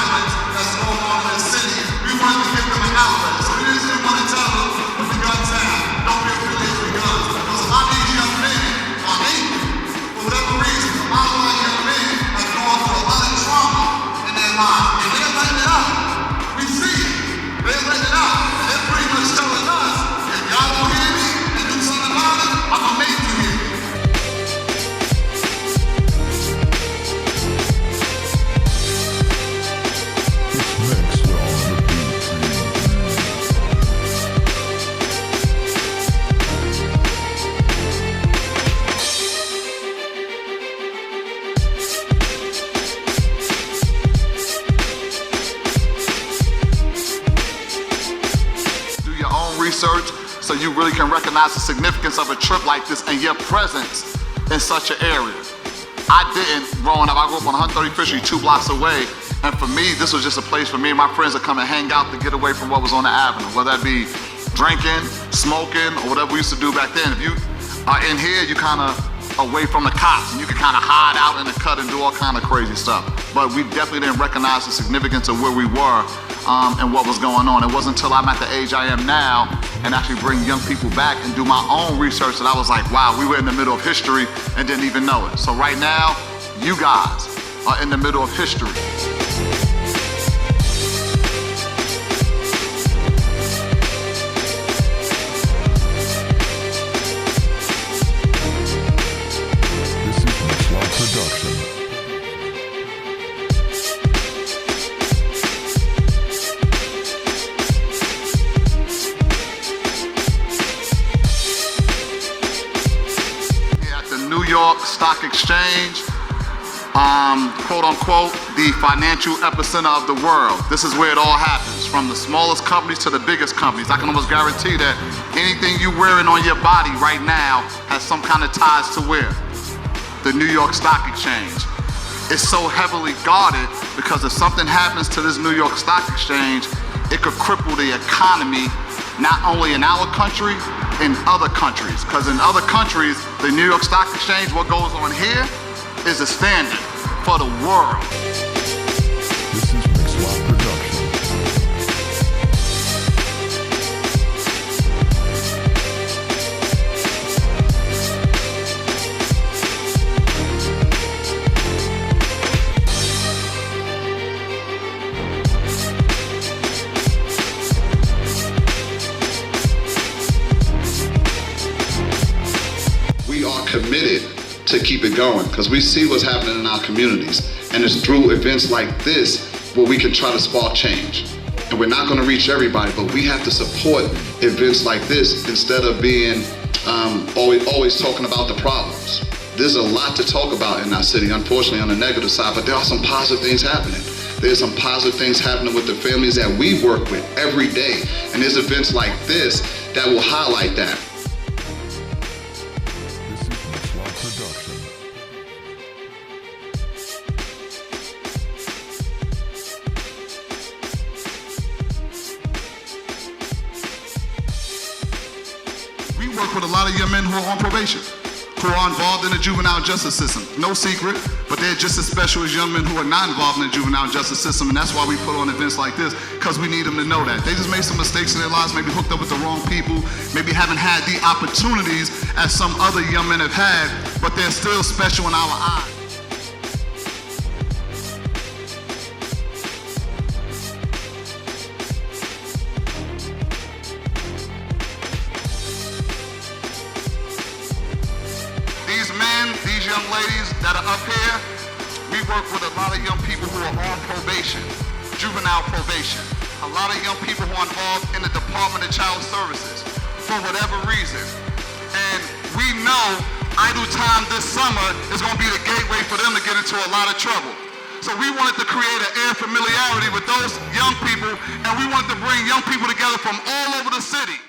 violence that's going on in the city. We wanted to give them an outlet. So we didn't want to tell them, put the guns down, don't be affiliated with guns. Because a lot of these young men are angry. For whatever reason, a lot of our young men have gone through a lot of trauma in their lives. And they're letting it out. We see it. They're letting it out. And they're pretty much telling us, if y'all don't hear me and do something about it, I'm going to make you hear me. Research so you really can recognize the significance of a trip like this and your presence in such an area. I didn't growing up. I grew up on 135th Street, 2 blocks away, and for me, this was just a place for me and my friends to come and hang out to get away from what was on the avenue, whether that be drinking, smoking, or whatever we used to do back then. If you are in here, you kind of away from the cops, and you can kind of hide out in the cut and do all kind of crazy stuff. But we definitely didn't recognize the significance of where we were and what was going on. It wasn't until I'm at the age I am now and actually bring young people back and do my own research that I was like, wow, we were in the middle of history and didn't even know it. So right now, you guys are in the middle of history. New York Stock Exchange, quote unquote, the financial epicenter of the world. This is where it all happens, from the smallest companies to the biggest companies. I can almost guarantee that anything you're wearing on your body right now has some kind of ties to where? The New York Stock Exchange. It's so heavily guarded because if something happens to this New York Stock Exchange, it could cripple the economy, not only in our country, in other countries. Because in other countries, the New York Stock Exchange, what goes on here is a standard for the world. This is Mixlot Production. We are committed to keep it going because we see what's happening in our communities, and it's through events like this where we can try to spark change. And we're not going to reach everybody, but we have to support events like this instead of being always talking about the problems. There's a lot to talk about in our city, unfortunately, on the negative side, but there are some positive things happening. There's some positive things happening with the families that we work with every day, and there's events like this that will highlight that. Production. We work with a lot of young men who are on probation, who are involved in the juvenile justice system. No secret, but they're just as special as young men who are not involved in the juvenile justice system, and that's why we put on events like this, because we need them to know that. They just made some mistakes in their lives, maybe hooked up with the wrong people, maybe haven't had the opportunities as some other young men have had, but they're still special in our eyes. These men, these young ladies that are up here, we work with a lot of young people who are on probation, juvenile probation. A lot of young people who are involved in the Department of Child Services for whatever reason. And we know idle time this summer is going to be the gateway for them to get into a lot of trouble. So we wanted to create an air of familiarity with those young people, and we wanted to bring young people together from all over the city.